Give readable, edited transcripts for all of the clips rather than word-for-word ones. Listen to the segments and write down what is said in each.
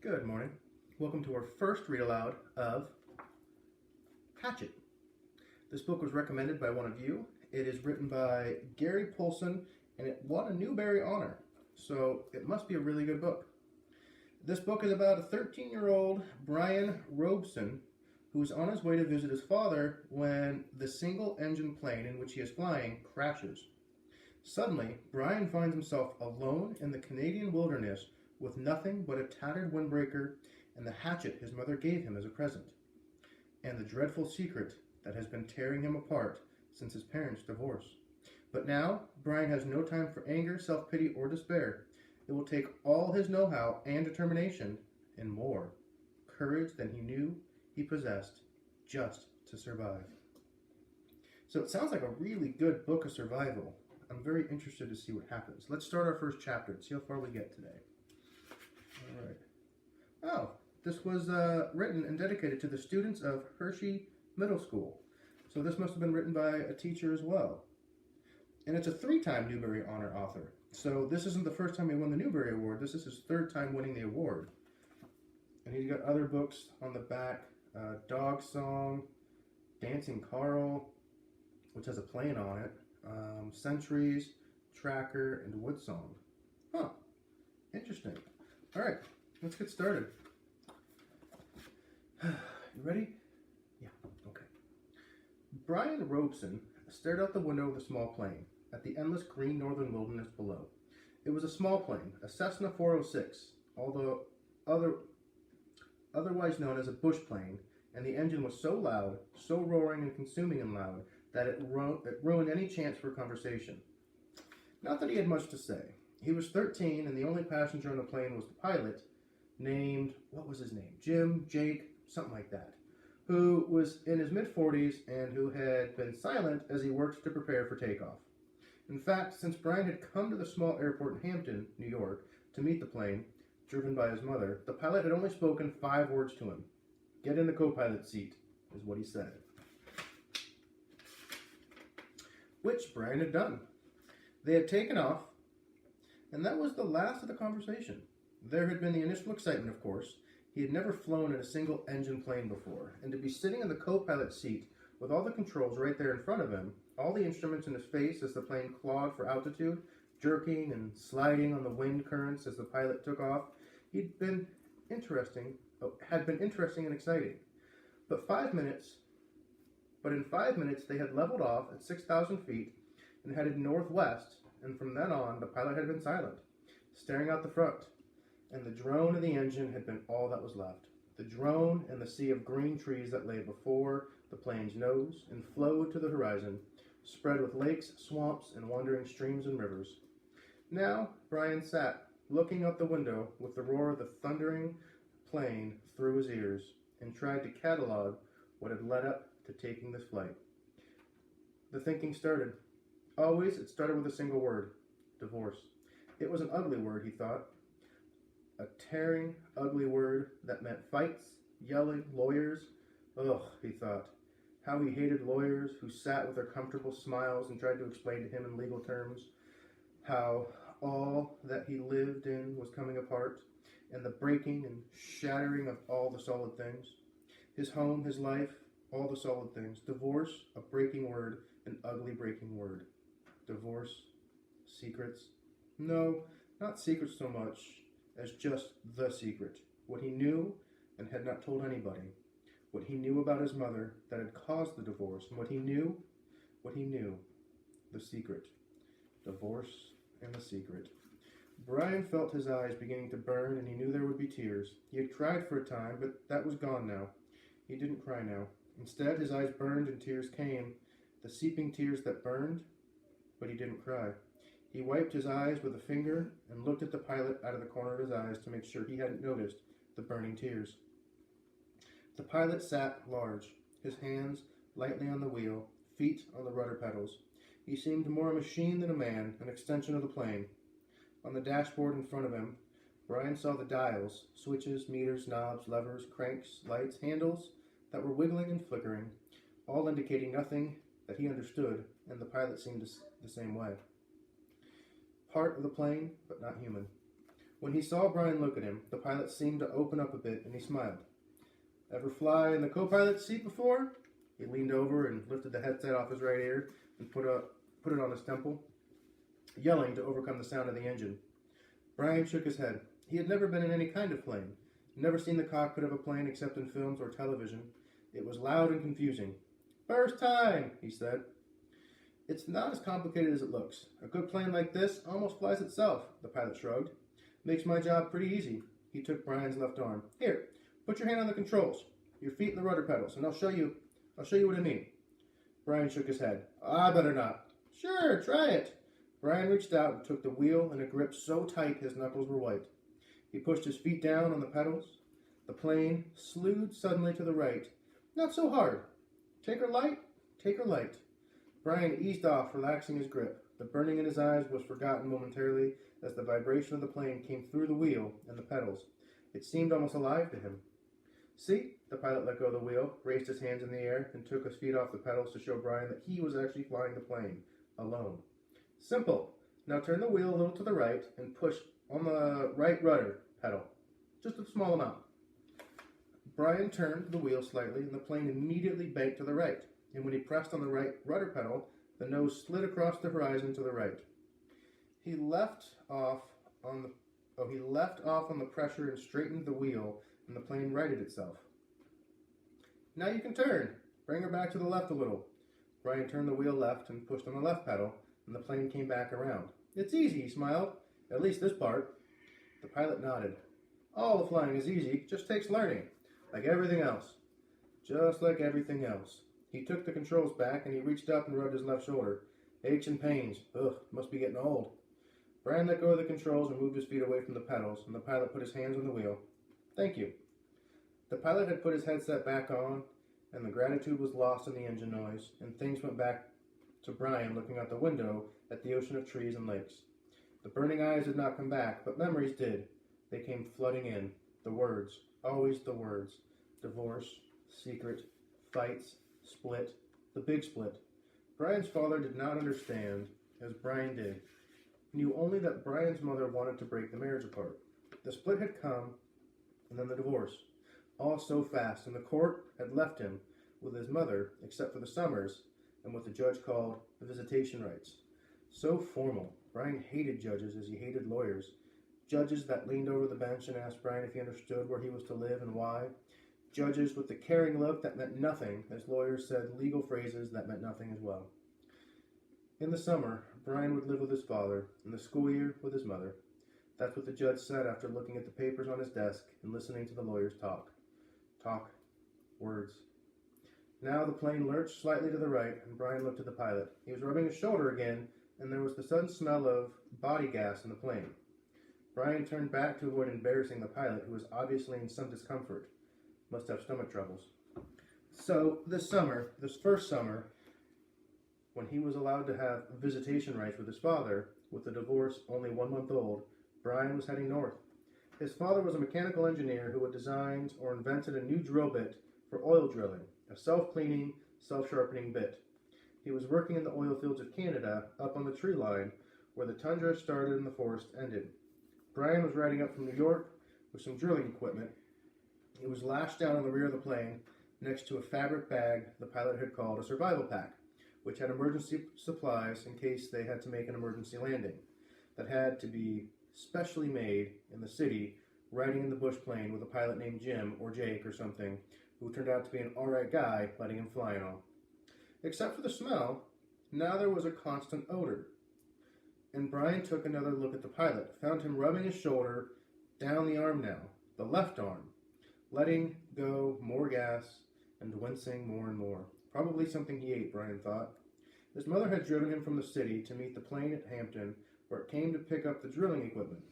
Good morning. Welcome to our first read aloud of Hatchet. This book was recommended by one of you. It is written by Gary Polson and it won a Newbery honor, so it must be a really good book. This book is about a 13-year-old Brian Robeson who is on his way to visit his father when the single-engine plane in which he is flying crashes. Suddenly, Brian finds himself alone in the Canadian wilderness with nothing but a tattered windbreaker and the hatchet his mother gave him as a present, and the dreadful secret that has been tearing him apart since his parents' divorce. But now, Brian has no time for anger, self-pity, or despair. It will take all his know-how and determination, and more courage than he knew he possessed, just to survive. So it sounds like a really good book of survival. I'm very interested to see what happens. Let's start our first chapter and see how far we get today. All right. Oh, this was written and dedicated to the students of Hershey Middle School. So this must have been written by a teacher as well. And it's a 3-time Newbery Honor author. So this isn't the first time he won the Newbery Award. This is his 3rd time winning the award. And he's got other books on the back. Dog Song, Dancing Carl, which has a plane on it. Centuries, Tracker, and Wood Song. Huh. Interesting. All right, let's get started. You ready? Yeah, okay. Brian Robeson stared out the window of the small plane at the endless green northern wilderness below. It was a small plane, a Cessna 406, although otherwise known as a bush plane, and the engine was so loud, so roaring and consuming and loud, that it ruined any chance for conversation. Not that he had much to say. He was 13, and the only passenger on the plane was the pilot, named, what was his name? Jim, Jake, something like that, who was in his mid-40s and who had been silent as he worked to prepare for takeoff. In fact, since Brian had come to the small airport in Hampton, New York, to meet the plane, driven by his mother, the pilot had only spoken 5 words to him. "Get in the co-pilot seat," is what he said. Which Brian had done. They had taken off, and that was the last of the conversation. There had been the initial excitement, of course. He had never flown in a single-engine plane before, and to be sitting in the co-pilot seat with all the controls right there in front of him, all the instruments in his face as the plane clawed for altitude, jerking and sliding on the wind currents as the pilot took off, had been interesting and exciting. But in 5 minutes, they had leveled off at 6,000 feet and headed northwest, and from then on, the pilot had been silent, staring out the front, and the drone of the engine had been all that was left. The drone and the sea of green trees that lay before the plane's nose and flowed to the horizon, spread with lakes, swamps, and wandering streams and rivers. Now, Brian sat, looking out the window with the roar of the thundering plane through his ears, and tried to catalog what had led up to taking this flight. The thinking started. Always, it started with a single word: divorce. It was an ugly word, he thought. A tearing, ugly word that meant fights, yelling, lawyers. Ugh, he thought. How he hated lawyers who sat with their comfortable smiles and tried to explain to him in legal terms how all that he lived in was coming apart, and the breaking and shattering of all the solid things. His home, his life, all the solid things. Divorce, a breaking word, an ugly breaking word. Divorce, secrets. No, not secrets so much as just the secret. What he knew and had not told anybody. What he knew about his mother that had caused the divorce. And what he knew, the secret. Divorce and the secret. Brian felt his eyes beginning to burn, and he knew there would be tears. He had cried for a time, but that was gone now. He didn't cry now. Instead, his eyes burned and tears came, the seeping tears that burned, but he didn't cry. He wiped his eyes with a finger and looked at the pilot out of the corner of his eyes to make sure he hadn't noticed the burning tears. The pilot sat large, his hands lightly on the wheel, feet on the rudder pedals. He seemed more a machine than a man, an extension of the plane. On the dashboard in front of him, Brian saw the dials, switches, meters, knobs, levers, cranks, lights, handles that were wiggling and flickering, all indicating nothing that he understood, and the pilot seemed the same way. Part of the plane, but not human. When he saw Brian look at him, the pilot seemed to open up a bit, and he smiled. Ever fly in the co-pilot's seat before? He leaned over and lifted the headset off his right ear and put it on his temple, yelling to overcome the sound of the engine. Brian shook his head. He had never been in any kind of plane, never seen the cockpit of a plane except in films or television. It was loud and confusing. First time, he said. It's not as complicated as it looks. A good plane like this almost flies itself, the pilot shrugged. Makes my job pretty easy. He took Brian's left arm. Here, put your hand on the controls, your feet in the rudder pedals, and I'll show you what I mean. Brian shook his head. I better not. Sure, try it. Brian reached out and took the wheel in a grip so tight his knuckles were white. He pushed his feet down on the pedals. The plane slewed suddenly to the right. Not so hard. Take her light, take her light. Brian eased off, relaxing his grip. The burning in his eyes was forgotten momentarily as the vibration of the plane came through the wheel and the pedals. It seemed almost alive to him. See? The pilot let go of the wheel, raised his hands in the air, and took his feet off the pedals to show Brian that he was actually flying the plane, alone. Simple. Now turn the wheel a little to the right and push on the right rudder pedal. Just a small amount. Brian turned the wheel slightly, and the plane immediately banked to the right. And when he pressed on the right rudder pedal, the nose slid across the horizon to the right. He left off on the pressure and straightened the wheel, and the plane righted itself. Now you can turn. Bring her back to the left a little. Brian turned the wheel left and pushed on the left pedal, and the plane came back around. It's easy, he smiled. At least this part. The pilot nodded. All the flying is easy, just takes learning. Like everything else. Just like everything else. He took the controls back and he reached up and rubbed his left shoulder. Aches and pains. Ugh, must be getting old. Brian let go of the controls and moved his feet away from the pedals, and the pilot put his hands on the wheel. Thank you. The pilot had put his headset back on, and the gratitude was lost in the engine noise, and things went back to Brian looking out the window at the ocean of trees and lakes. The burning eyes did not come back, but memories did. They came flooding in. The words. Always the words. Divorce, secret, fights, split, the big split. Brian's father did not understand, as Brian did. He knew only that Brian's mother wanted to break the marriage apart. The split had come, and then the divorce. All so fast, and the court had left him with his mother, except for the summers, and what the judge called the visitation rights. So formal. Brian hated judges as he hated lawyers. Judges that leaned over the bench and asked Brian if he understood where he was to live and why. Judges with the caring look that meant nothing, as lawyers said legal phrases that meant nothing as well. In the summer, Brian would live with his father, in the school year with his mother. That's what the judge said after looking at the papers on his desk and listening to the lawyers talk. Talk. Words. Now the plane lurched slightly to the right, and Brian looked at the pilot. He was rubbing his shoulder again, and there was the sudden smell of body gas in the plane. Brian turned back to avoid embarrassing the pilot, who was obviously in some discomfort. Must have stomach troubles. So, this first summer, when he was allowed to have visitation rights with his father, with the divorce only 1 month old, Brian was heading north. His father was a mechanical engineer who had designed or invented a new drill bit for oil drilling, a self-cleaning, self-sharpening bit. He was working in the oil fields of Canada, up on the tree line, where the tundra started and the forest ended. Brian was riding up from New York with some drilling equipment. It was lashed down on the rear of the plane next to a fabric bag the pilot had called a survival pack, which had emergency supplies in case they had to make an emergency landing. That had to be specially made in the city, riding in the bush plane with a pilot named Jim or Jake or something, who turned out to be an alright guy, letting him fly and all. Except for the smell, now there was a constant odor. And Brian took another look at the pilot, found him rubbing his shoulder, down the arm now, the left arm, letting go more gas and wincing more and more. Probably something he ate, Brian thought. His mother had driven him from the city to meet the plane at Hampton, where it came to pick up the drilling equipment.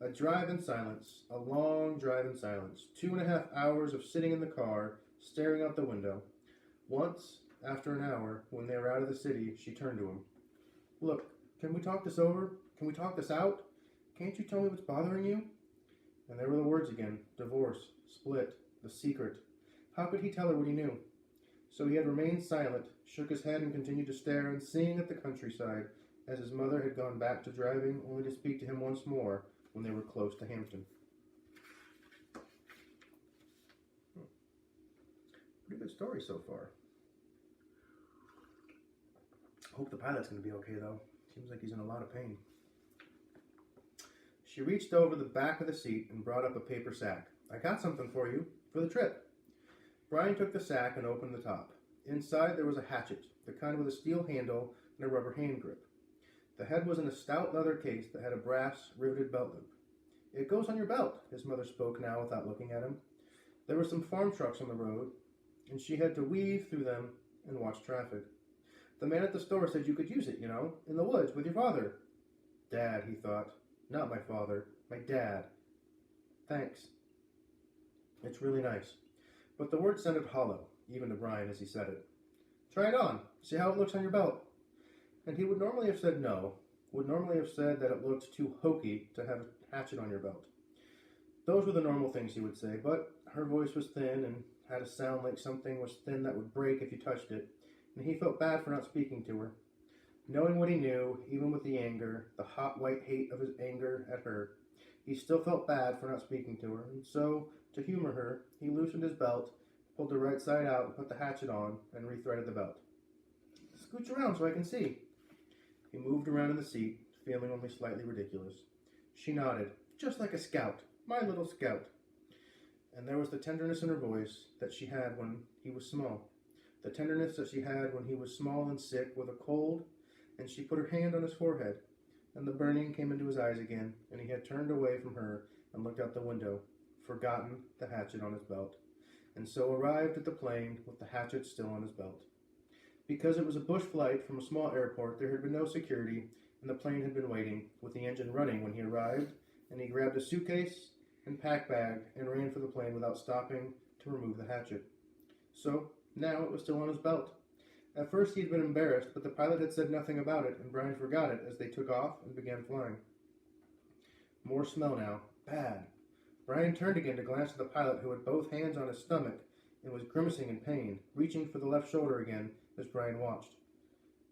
A drive in silence, a long drive in silence, 2.5 hours of sitting in the car, staring out the window. Once, after an hour, when they were out of the city, she turned to him. Look, can we talk this over? Can we talk this out? Can't you tell me what's bothering you? And there were the words again. Divorce, split, the secret. How could he tell her what he knew? So he had remained silent, shook his head and continued to stare, seeing at the countryside, as his mother had gone back to driving, only to speak to him once more, when they were close to Hampton. Pretty good story so far. Hope the pilot's going to be okay, though. Seems like he's in a lot of pain. She reached over the back of the seat and brought up a paper sack. I got something for you, for the trip. Brian took the sack and opened the top. Inside there was a hatchet, the kind with a steel handle and a rubber hand grip. The head was in a stout leather case that had a brass riveted belt loop. It goes on your belt, his mother spoke now without looking at him. There were some farm trucks on the road, and she had to weave through them and watch traffic. The man at the store said you could use it, in the woods with your father. Dad, he thought. Not my father, my dad. Thanks. It's really nice. But the word sounded hollow, even to Brian as he said it. Try it on. See how it looks on your belt. And he would normally have said no, would normally have said that it looked too hokey to have a hatchet on your belt. Those were the normal things he would say, but her voice was thin and had a sound like something was thin that would break if you touched it, and he felt bad for not speaking to her. Knowing what he knew, even with the anger, the hot white hate of his anger at her, he still felt bad for not speaking to her, and so, to humor her, he loosened his belt, pulled the right side out, and put the hatchet on, and rethreaded the belt. Scooch around so I can see. He moved around in the seat, feeling only slightly ridiculous. She nodded, just like a scout, my little scout. And there was the tenderness in her voice that she had when he was small. The tenderness that she had when he was small and sick with a cold, and she put her hand on his forehead, and the burning came into his eyes again, and he had turned away from her and looked out the window, forgotten the hatchet on his belt, and so arrived at the plane with the hatchet still on his belt. Because it was a bush flight from a small airport, there had been no security, and the plane had been waiting, with the engine running when he arrived, and he grabbed a suitcase and pack bag and ran for the plane without stopping to remove the hatchet. So, now it was still on his belt. At first he had been embarrassed, but the pilot had said nothing about it, and Brian forgot it as they took off and began flying. More smell now. Bad. Brian turned again to glance at the pilot, who had both hands on his stomach and was grimacing in pain, reaching for the left shoulder again as Brian watched.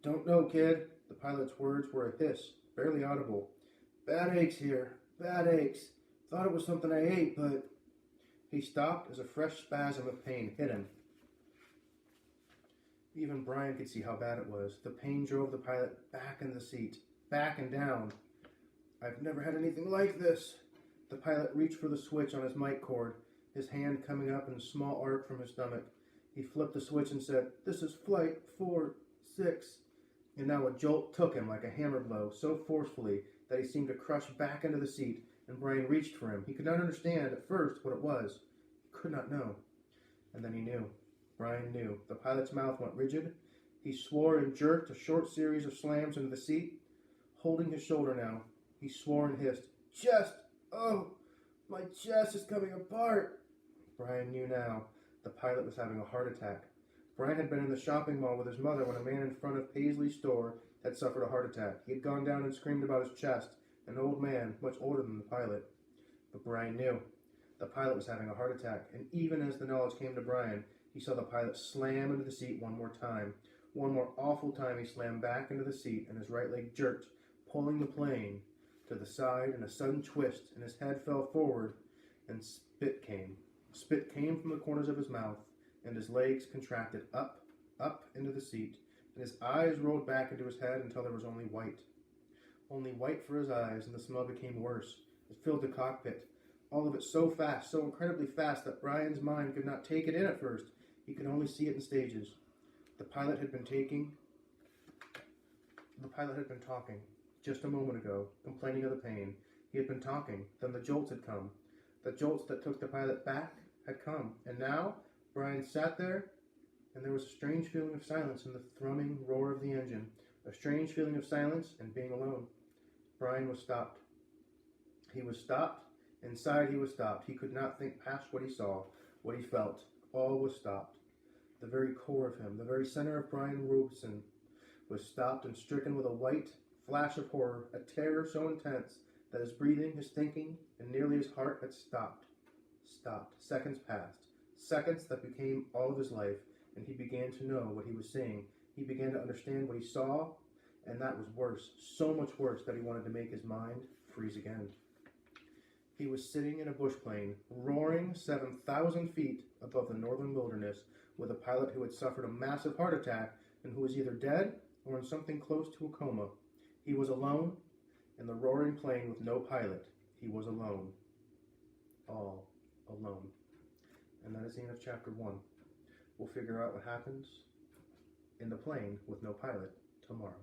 Don't know, kid. The pilot's words were a hiss, barely audible. Bad aches here. Bad aches. Thought it was something I ate, but... He stopped as a fresh spasm of pain hit him. Even Brian could see how bad it was. The pain drove the pilot back in the seat, back and down. I've never had anything like this. The pilot reached for the switch on his mic cord, his hand coming up in a small arc from his stomach. He flipped the switch and said, This is flight 46. And now a jolt took him like a hammer blow, so forcefully that he seemed to crush back into the seat, and Brian reached for him. He could not understand at first what it was. He could not know. And then he knew. Brian knew. The pilot's mouth went rigid. He swore and jerked a short series of slams into the seat. Holding his shoulder now, he swore and hissed, Chest! Oh, my chest is coming apart. Brian knew now. The pilot was having a heart attack. Brian had been in the shopping mall with his mother when a man in front of Paisley's store had suffered a heart attack. He had gone down and screamed about his chest, an old man, much older than the pilot. But Brian knew. The pilot was having a heart attack, and even as the knowledge came to Brian, he saw the pilot slam into the seat one more time. One more awful time he slammed back into the seat, and his right leg jerked, pulling the plane to the side in a sudden twist, and his head fell forward, and spit came. Spit came from the corners of his mouth, and his legs contracted up into the seat, and his eyes rolled back into his head until there was only white. Only white for his eyes, and the smell became worse. It filled the cockpit. All of it so fast, so incredibly fast, that Brian's mind could not take it in at first. He could only see it in stages. The pilot had been talking just a moment ago, complaining of the pain. He had been talking. Then the jolts had come. The jolts that took the pilot back had come. And now, Brian sat there, and there was a strange feeling of silence in the thrumming roar of the engine. A strange feeling of silence and being alone. Brian was stopped. He was stopped. Inside he was stopped. He could not think past what he saw, what he felt. All was stopped. The very core of him, the very center of Brian Robeson, was stopped and stricken with a white flash of horror, a terror so intense that his breathing, his thinking, and nearly his heart had stopped. Stopped. Seconds passed. Seconds that became all of his life, and he began to know what he was seeing. He began to understand what he saw, and that was worse, so much worse that he wanted to make his mind freeze again. He was sitting in a bush plane, roaring 7,000 feet above the northern wilderness, with a pilot who had suffered a massive heart attack and who was either dead or in something close to a coma. He was alone in the roaring plane with no pilot. He was alone. All alone. And that is the end of chapter 1. We'll figure out what happens in the plane with no pilot tomorrow.